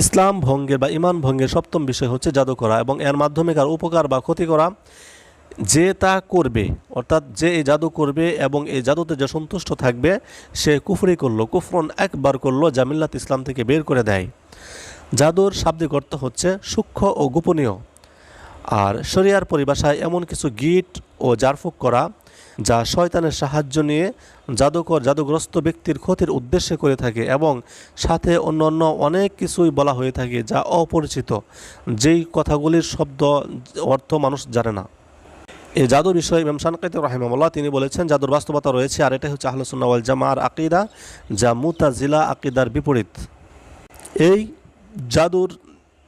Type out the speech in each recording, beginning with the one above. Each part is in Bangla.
ইসলাম ভঙ্গের বা ইমান ভঙ্গের সপ্তম বিষয় হচ্ছে জাদু করা, এবং এর মাধ্যমে কার উপকার বা ক্ষতি করা। যে তা করবে, অর্থাৎ যে এই জাদু করবে এবং এই জাদুতে যে সন্তুষ্ট থাকবে, সে কুফরি করলো, কুফরন একবার করলো, যা মিল্লাত ইসলাম থেকে বের করে দেয়। জাদুর শাব্দিক অর্থ হচ্ছে সূক্ষ্ম ও গোপনীয়, আর শরিয়ার পরিভাষায় এমন কিছু গিট ও জারফুক করা যা শয়তানের সাহায্য নিয়ে জাদুগ্রস্ত ব্যক্তির ক্ষতির উদ্দেশ্যে করে থাকে, এবং সাথে অন্যান্য অনেক কিছুই বলা হয়ে থাকে যা অপরিচিত, যেই কথাগুলির শব্দ অর্থ মানুষ জানে না। এই জাদু বিষয়ে ইমাম শানকাতি রাহিমাহুল্লাহ তিনি বলেছেন, জাদুর বাস্তবতা রয়েছে, আর এটা হচ্ছে আহলুস সুন্নাহ ওয়াল জামাআর আকীদা, যা মুতাজিলা আকীদার বিপরীত। এই জাদুর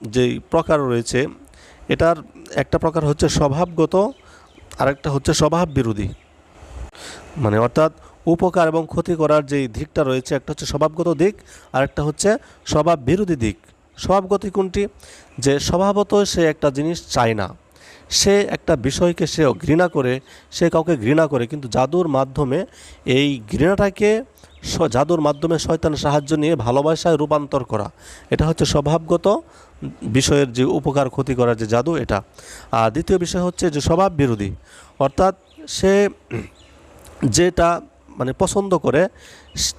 যেই প্রকার রয়েছে, এটার একটা প্রকার হচ্ছে স্বভাবগত, আরেকটা হচ্ছে স্বভাব বিরোধী। মানে অর্থাৎ উপকার এবং ক্ষতি করার যেই দিকটা রয়েছে, একটা হচ্ছে স্বভাবগত দিক, আরেকটা হচ্ছে স্বভাব বিরোধী দিক। স্বভাবগত কোনটি? যে স্বভাবত সে একটা জিনিস চায় না, সে একটা বিষয়কে সে ঘৃণা করে, সে কাউকে ঘৃণা করে, কিন্তু জাদুর মাধ্যমে এই ঘৃণাটাকে জাদুর মাধ্যমে শয়তানের সাহায্য নিয়ে ভালোবাসায় রূপান্তর করা, এটা হচ্ছে স্বভাবগত বিষয়ের যে উপকার ক্ষতি করার যে জাদু, এটা। আর দ্বিতীয় বিষয় হচ্ছে যে স্বভাব বিরোধী, অর্থাৎ সে যেটা মানে পছন্দ করে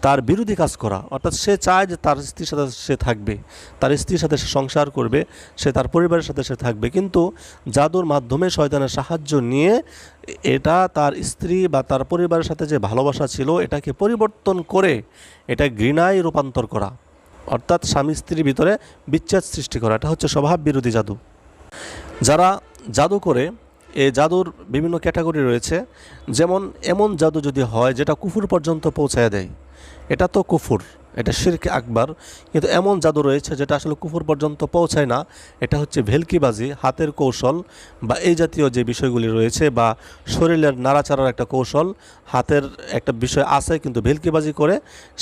তার বিরোধী কাজ করা, অর্থাৎ সে চায় যে তার স্ত্রীর সাথে সে থাকবে, তার স্ত্রীর সাথে সে সংসার করবে, সে তার পরিবারের সাথে সে থাকবে, কিন্তু জাদুর মাধ্যমে শয়তানের সাহায্য নিয়ে এটা তার স্ত্রী বা তার পরিবারের সাথে যে ভালোবাসা ছিল এটাকে পরিবর্তন করে এটা ঘৃণায় রূপান্তর করা, অর্থাৎ স্বামী স্ত্রীর ভিতরে বিচ্ছেদ সৃষ্টি করা, এটা হচ্ছে স্বভাব বিরোধী জাদু। যারা জাদু করে, এই জাদুর বিভিন্ন ক্যাটাগরি রয়েছে। যেমন এমন জাদু যদি হয় যেটা কুফুর পর্যন্ত পৌঁছায় দেয়, এটা তো কুফুর, এটা শিরক আকবার। কিন্তু এমন জাদু রয়েছে যেটা আসলে কুফুর পর্যন্ত পৌঁছায় না, এটা হচ্ছে ভেলকিবাজি, হাতের কৌশল বা এই জাতীয় যে বিষয়গুলি রয়েছে, বা শরীরের নাড়াচাড়ার একটা কৌশল, হাতের একটা বিষয় আছে কিন্তু ভেলকিবাজি করে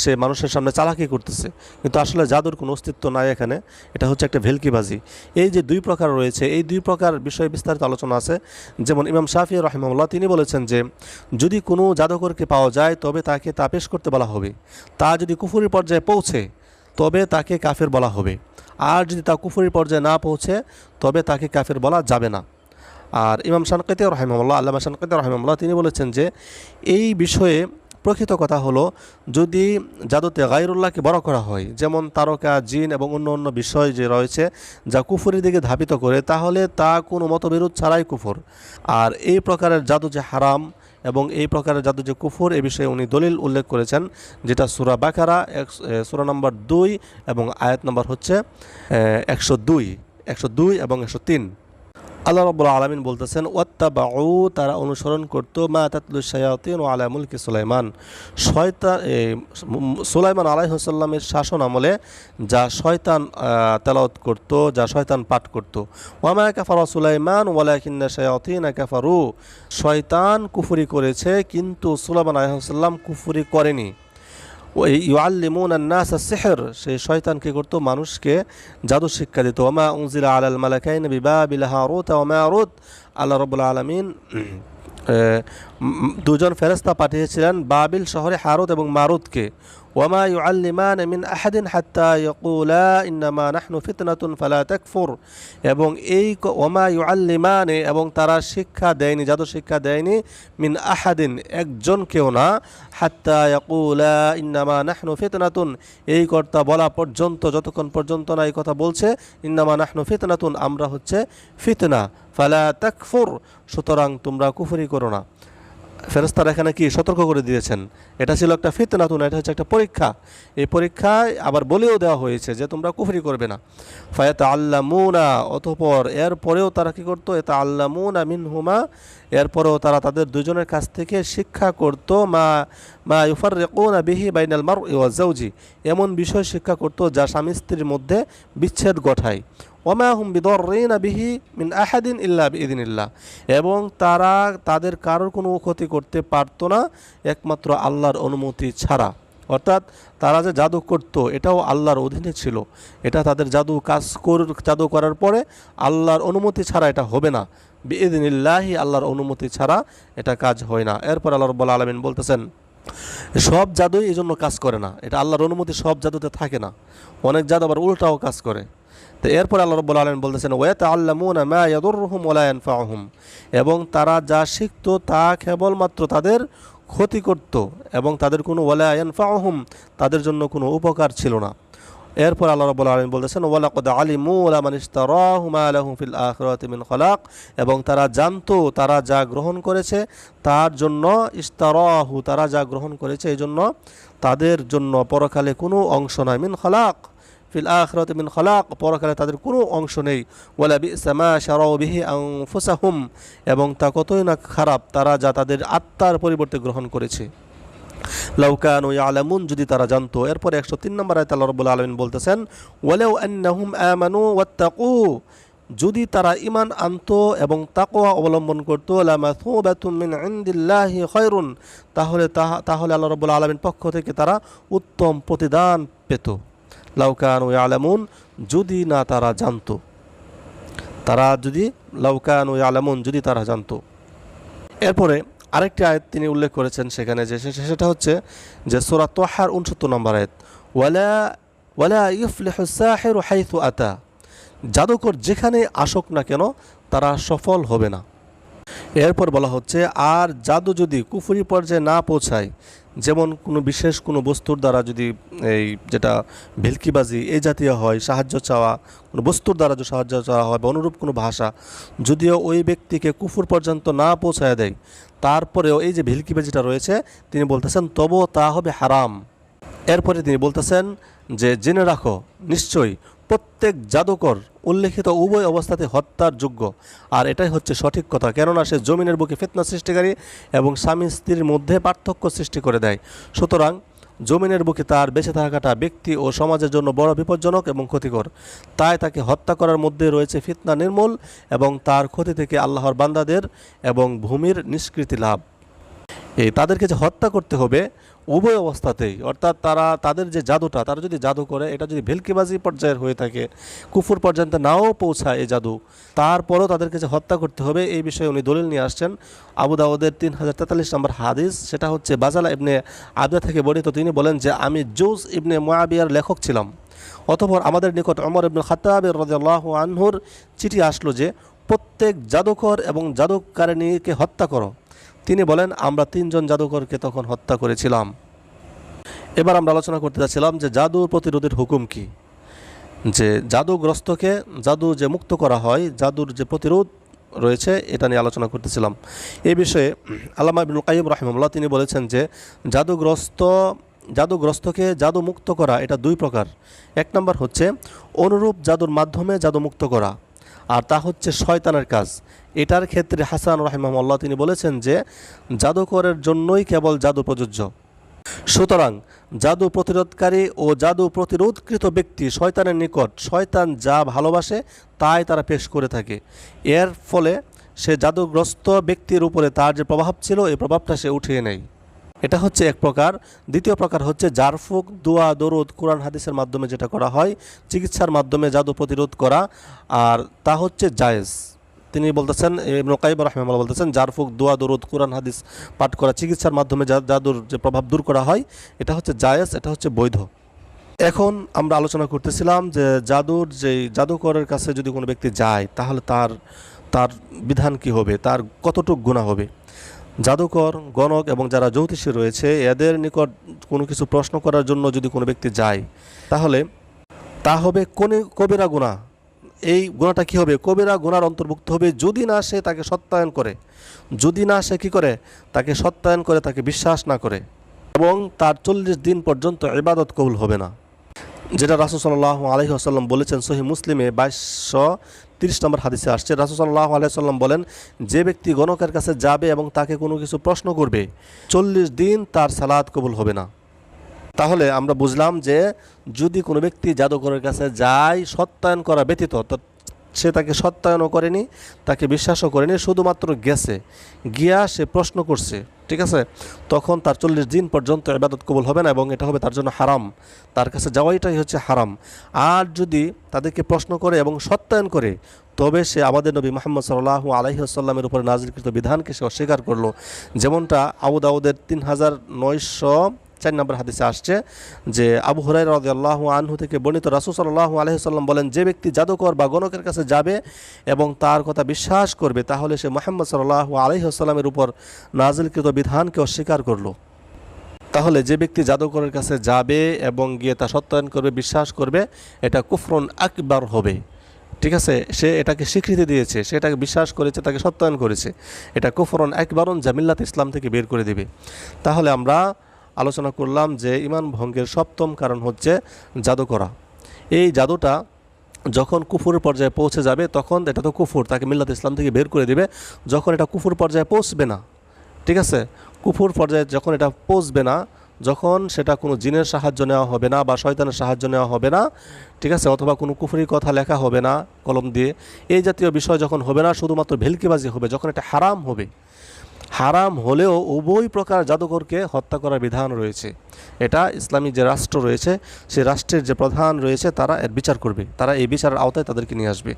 সে মানুষের সামনে চালাকি করতেছে, কিন্তু আসলে জাদুর কোনো অস্তিত্ব নাই এখানে, এটা হচ্ছে একটা ভেলকিবাজি। এই যে দুই প্রকার রয়েছে, এই দুই প্রকার বিষয়ে বিস্তারিত আলোচনা আছে। যেমন ইমাম শাফি রাহিমাহুল্লাহ তিনি বলেছেন যে যদি কোনো জাদুকরকে পাওয়া যায় তবে তাকে তা পেশ করতে বলা হবে, তা যদি কুফুরির পর্যায়ে পৌঁছে তবে তাকে কাফের বলা হবে, আর যদি তা কুফুরির পর্যায়ে না পৌঁছে তবে তাকে কাফের বলা যাবে না। আর ইমাম শানকাতি রাহিমাহুল্লাহ, আল্লামা শানকাতি রাহিমাহুল্লাহ তিনি বলেছেন যে এই বিষয়ে প্রকৃত কথা হলো, যদি জাদুতে গায়রুল্লাহকে বড় করা হয়, যেমন তারকা, জিন এবং অন্য অন্য বিষয় যে রয়েছে যা কুফুরের দিকে ধাবিত করে, তাহলে তা কোনো মতবিরোধ ছাড়াই কুফর। আর এই প্রকারের জাদু যে হারাম এবং এই প্রকারের জাদু যে কুফর, এ বিষয়ে উনি দলিল উল্লেখ করেছেন, যেটা সূরা বাকারা সূরা নম্বর 2 এবং আয়াত নম্বর হচ্ছে 102 এবং 103। আল্লাহ রাব্বুল আলামিন বলতেছেন, ওয়াত্তাবাউ, তারা অনুসরণ করত, মা তাতলু শায়াতিন আলা মুলকি সুলাইমান, শয়তান সুলাইমান আলাইহিস সালামের শাসন আমলে যা শয়তান তেলাওয়াত করত, যা শয়তান পাঠ করত। ওয়া মা কাফারা সুলাইমান ওয়ালাকিন্না শায়াতিনা কাফারু, শয়তান কুফরি করেছে কিন্তু সুলাইমান আলাইহিস সালাম কুফরি করেনি। ওই ইউআল্লিমুনা আন-নাস আস-সিহর, সেই শয়তান কি করত? মানুষকে জাদু শিক্ষা দিত। ওয়া মা উনজিলা আলাল মালাকাইন বিবাবিল হারুত ওয়া মারুত, আল্লাহ রাব্বুল আলামিন দুজন ফেরেশতা পাঠিয়েছিলেন বাবিল শহরে হারুত এবং মারুতকে। ওয়ামা ইউআল্লিমান মিন আহাদিন হাত্তা ইয়াকুলা ইন্নামা নাহনু ফিতনাতুন ফালা তাকফুর, এবং এই ওয়ামা ইউআল্লিমান, এবং তারা শিক্ষা দেয়নি, জাদু শিক্ষা দেয়নি, মিন আহাদিন, একজনকেও না, হাত্তা ইয়াকুলা ইন্নামা নাহনু ফিতনাতুন, এই কথা বলা পর্যন্ত, যতক্ষণ পর্যন্ত না এই কথা বলছে, ইন্নামা নাহনু ফিতনাতুন, আমরা হচ্ছে ফিতনা, ফালা তাকফুর, সুতরাং তোমরা কুফরি করো না। ফেরেশতারা এখানে কি সতর্ক করে দিয়েছেন, এটা ছিল একটা ফিতনাতুন, এটা হচ্ছে একটা পরীক্ষা। এই পরীক্ষায় আবার বলেও দেওয়া হয়েছে যে তোমরা কুফরি করবে না। ফায়াতাআল্লামুনা, অতঃপর এরপরেও তারা কি করতো? ইয়াতাআল্লামুনা মিনহুমা, এরপরেও তারা তাদের দুজনের কাছ থেকে শিক্ষা করতো, মা ইউফাররিকুনা বিহি বাইনাল মারই ওয়া যাওজি, এমন বিষয় শিক্ষা করতো যা স্বামী স্ত্রীর মধ্যে বিচ্ছেদ ঘটায়। ওয়ামা হুম বিদররিনা বিহি মিন আহাদিন ইল্লা বিইذনিল্লাহ, এবং তারা তাদের কারোর কোনো ক্ষতি করতে পারতো না একমাত্র আল্লাহর অনুমতি ছাড়া। অর্থাৎ তারা যে জাদু করত এটাও আল্লাহর অধীনে ছিল, এটা তাদের জাদু করার পরে আল্লাহর অনুমতি ছাড়া এটা হবে না, বিইذনিল্লাহি, আল্লাহর অনুমতি ছাড়া এটা কাজ হয় না। এরপর আল্লাহ রাব্বুল আলামিন বলতেছেন, সব জাদুই এই জন্য কাজ করে না, এটা আল্লাহর অনুমতি সব জাদুতে থাকে না, অনেক জাদু আবার উল্টাও কাজ করে। তো এরপর আল্লাহ রাব্বুল আলামিন বলতেছেন ওয়াতাআল্লামুনা মা ইয়াদুররুহুম ওয়া লা ইয়ানফাউহুম, এবং তারা যা শিখত তা কেবলমাত্র তাদের ক্ষতি করত এবং তাদের কোনো ওয়ালা ইয়ানফাউহুম, তাদের জন্য কোনো উপকার ছিল না। এরপর আল্লাহ রাব্বুল আলামিন বলতেছেন ওয়ালাকাদ আলিমু লামান ইশতারাহু মা লাহু ফিল আখিরাতি মিন খালাক, এবং তারা জানতো তারা যা গ্রহণ করেছে তার জন্য, ইশতারাহু তারা যা গ্রহণ করেছে এই জন্য তাদের জন্য পরকালে কোনো অংশ নাই, মিন খালাক ফিল আখিরাতি মিন খালাক, পরকালে তাদের কোনো অংশ নেই। ওয়ালা বিসা মা শারাউ বিহি আনফুসাহুম, এবং তা কতই না খারাপ তারা যা তাদের আত্মার পরিবর্তে গ্রহণ করেছে। লাউ কানু ইয়ালামুন, যদি তারা জানতো। এরপরে 103 নম্বর আয়াতে আল্লাহ রাব্বুল আলামিন বলতেছেন ওয়ালাউ আন্নাহুম আমানু ওয়াত্তাকু, যদি তারা ঈমান আনতো এবং তাকওয়া অবলম্বন করতো, লামাসুবাতুম মিন ইনদিল্লাহি খায়রুন, তাহলে আল্লাহ রাব্বুল আলামিন পক্ষ থেকে তারা উত্তম প্রতিদান পেত। লাউ কানু ইয়ালামুন, যদি না তারা জানতো, লাউ কানু ইয়ালামুন যদি তারা জানতো। এরপরে আরেকটি আয়াত তিনি উল্লেখ করেছেন সেখানে, যে সেটা হচ্ছে যে সূরা তাহার 69 নম্বর আয়াত, ওয়ালা ইফলিহু সাহিরু হাইথু আতা, জাদুকর যেখানে আসুক না কেন তারা সফল হবে না। এরপর বলা হচ্ছে আর জাদু যদি কুফরি পর্যায়ে না পৌঁছায়, যেমন কোনো বিশেষ কোনো বস্তুর দ্বারা যদি এই যেটা ভেলকিবাজি এই জাতীয় হয়, সাহায্য চাওয়া, কোনো বস্তুর দ্বারা যদি সাহায্য চাওয়া হয় বা অনুরূপ কোনো ভাষা, যদিও ওই ব্যক্তিকে কুফর পর্যন্ত না পৌঁছায় দেয়, তারপরেও এই যে ভেলকিবাজিটা রয়েছে তিনি বলতেছেন তবুও তা হবে হারাম। এরপরে তিনি বলতেছেন যে জেনে রাখো নিশ্চয়ই প্রত্যেক জাদুকর উল্লেখিত উভয় অবস্থাতে হত্যার যোগ্য, আর এটাই হচ্ছে সঠিক কথা, কেননা সে জমিনের বুকে ফিতনা সৃষ্টিকারী এবং স্বামী স্ত্রীর মধ্যে পার্থক্য সৃষ্টি করে দেয়। সুতরাং জমিনের বুকে তার বেঁচে থাকাটা ব্যক্তি ও সমাজের জন্য বড় বিপজ্জনক এবং ক্ষতিকর, তাই তাকে হত্যা করার মধ্যে রয়েছে ফিতনা নির্মূল এবং তার ক্ষতি থেকে আল্লাহর বান্দাদের এবং ভূমির নিষ্কৃতি লাভ। তাদেরকে যে হত্যা করতে হবে উভয় অবস্থাতেই, অর্থাৎ তাদের যে জাদুটা, তারা যদি জাদু করে এটা যদি ভেলকিবাজি পর্যায়ের হয়ে থাকে, কুফর পর্যন্ত নাও পৌঁছায় এই জাদু, তারপরও তাদেরকে যে হত্যা করতে হবে এই বিষয়ে উনি দলিল নিয়ে আসছেন। আবু দাউদের 3043 নম্বর হাদিস, সেটা হচ্ছে বাজালা ইবনে আবদা থেকে বর্ণিত। তিনি বলেন যে আমি জৌজ ইবনে মুআবিয়ার লেখক ছিলাম, অতঃপর আমাদের নিকট ওমর ইবনে খাত্তাব রাদিয়াল্লাহু আনহুর চিঠি আসলো যে প্রত্যেক জাদুকর এবং জাদুকারিণীকে হত্যা করো। তিনি বলেন আমরা 3 জন জাদুকরকে তখন হত্যা করেছিলাম। এবার আমরা আলোচনা করতে যাচ্ছিলাম যে জাদু প্রতিরোধের হুকুম কি, যে জাদুগ্রস্তকে জাদু যে মুক্ত করা হয়, জাদুর যে প্রতিরোধ রয়েছে এটা নিয়ে আলোচনা করতেছিলাম। এই বিষয়ে আল্লামা ইবনুল কাইয়্যিম রাহিমাহুল্লাহ তিনি বলেছেন যে জাদুগ্রস্তকে জাদু মুক্ত করা এটা 2 প্রকার। 1 নম্বর হচ্ছে অনুরূপ জাদুর মাধ্যমে জাদু মুক্ত করা, আর তা হচ্ছে শয়তানের কাজ। এটার ক্ষেত্রে হাসান রাহিমাহুল্লাহ তিনি বলেছেন যে জাদুকরের জন্যই কেবল জাদু প্রযোজ্য। সুতরাং জাদু প্রতিরোধকারী ও জাদু প্রতিরোধকৃত ব্যক্তি শয়তানের নিকট শয়তান যা ভালোবাসে তাই তারা পেশ করে থাকে। এর ফলে সে জাদুগ্রস্ত ব্যক্তির উপরে তার যে প্রভাব ছিল এই প্রভাবটা সে উঠিয়ে নেয়। এটা হচ্ছে এক প্রকার। দ্বিতীয় প্রকার হচ্ছে জারফুক, দোয়া, দরুদ, কোরআন হাদিসের মাধ্যমে যেটা করা হয়, চিকিৎসার মাধ্যমে জাদু প্রতিরোধ করা, আর তা হচ্ছে জায়েজ। তিনি বলতেছেন, ইবনুল কাইয়্যিম রাহিমাহুল্লাহ বলতেছেন জারফুক, দোয়া, দরুদ, কোরআন হাদিস পাঠ করা, চিকিৎসার মাধ্যমে জাদুর যে প্রভাব দূর করা হয় এটা হচ্ছে জায়েজ, এটা হচ্ছে বৈধ। এখন আমরা আলোচনা করতেছিলাম যে জাদুকরের কাছে যদি কোনো ব্যক্তি যায় তাহলে তার বিধান কি হবে, তার কতটুকু গুনাহ হবে। জাদুকর, গণক এবং যারা জ্যোতিষী রয়েছে এদের নিকট কোনো কিছু প্রশ্ন করার জন্য যদি কোনো ব্যক্তি যায় তাহলে তা হবে কবিরা গুনাহ। এই গুনাহটা কি হবে? কবিরা গুনার অন্তর্ভুক্ত হবে যদি না সে তাকে সত্যায়ন করে, তাকে সত্যায়ন করে, তাকে বিশ্বাস না করে, এবং তার 40 দিন পর্যন্ত ইবাদত কবুল হবে না, যেটা রাসূল সাল্লাল্লাহু আলাইহি ওয়াসাল্লাম বলেছেন। সহিহ মুসলিমে 2230 নম্বর হাদিসে আসছে, রাসূল সাল্লাল্লাহু আলাইহি ওয়াসাল্লাম বলেন যে ব্যক্তি গণকের কাছে যাবে এবং তাকে কোনো কিছু প্রশ্ন করবে 40 দিন তার সালাত কবুল হবে না। তাহলে আমরা বুঝলাম যে যদি কোনো ব্যক্তি জাদুকরের কাছে যায় সত্যায়ন করা ব্যতীত, সে তাকে সত্যায়নও করেনি, তাকে বিশ্বাসও করেনি, শুধুমাত্র গিয়া সে প্রশ্ন করছে, ঠিক আছে, তখন তার 40 দিন পর্যন্ত ইবাদত কবুল হবে না এবং এটা হবে তার জন্য হারাম। তার কাছে যাওয়াইটাই হচ্ছে হারাম। আর যদি তাদেরকে প্রশ্ন করে এবং সত্যায়ন করে তবে সে আমাদের নবী মুহাম্মদ সাল্লাল্লাহু আলাইহি ওয়াসাল্লামের উপরে নাযিলকৃত বিধানকে সে অস্বীকার করলো। যেমনটা আবু দাউদের 3900 4 নম্বর হাদিসে আসছে যে আবু হুরায়রা রাদিয়াল্লাহু আনহু থেকে বর্ণিত, রাসূল সাল্লাল্লাহু আলাইহি ওয়াসাল্লাম বলেন, যে ব্যক্তি জাদুকর বা গণকের কাছে যাবে এবং তার কথা বিশ্বাস করবে তাহলে সে মুহাম্মদ সাল্লাল্লাহু আলাইহি ওয়াসাল্লামের উপর নাযিলকৃত বিধানকে অস্বীকার করলো। তাহলে যে ব্যক্তি জাদুকরের কাছে যাবে এবং গিয়ে তা সত্যায়ন করবে, বিশ্বাস করবে, এটা কুফরুন আকবার হবে। ঠিক আছে, সে এটাকে স্বীকৃতি দিয়েছে, সে এটাকে বিশ্বাস করেছে, তাকে সত্যায়ন করেছে, এটা কুফরুন আকবারুন, যা মিল্লাত ইসলাম থেকে বের করে দেবে। তাহলে আমরা আলোচনা করলাম যে ঈমান ভঙ্গের সপ্তম কারণ হচ্ছে জাদু করা। এই জাদুটা যখন কুফুরের পর্যায়ে পৌঁছে যাবে তখন এটা তো কুফুর, তাকে মিল্লাত ইসলাম থেকে বের করে দেবে। যখন এটা কুফুর পর্যায়ে পৌঁছবে না, ঠিক আছে, কুফুর পর্যায়ে যখন এটা পৌঁছবে না, যখন সেটা কোনো জিনের সাহায্য নেওয়া হবে না বা শয়তানের সাহায্য নেওয়া হবে না, ঠিক আছে, অথবা কোনো কুফরি কথা লেখা হবে না কলম দিয়ে, এই জাতীয় বিষয় যখন হবে না, শুধুমাত্র ভেলকিবাজি হবে, যখন এটা হারাম হবে, হারাম হলেও উভয় প্রকার জাদুকরকে হত্যা করার বিধান রয়েছে। এটা ইসলামী যে রাষ্ট্র রয়েছে সেই রাষ্ট্রের যে প্রধান রয়েছে তারা এর বিচার করবে, তারা এই বিচারের আওতায় তাদেরকে নিয়ে আসবে।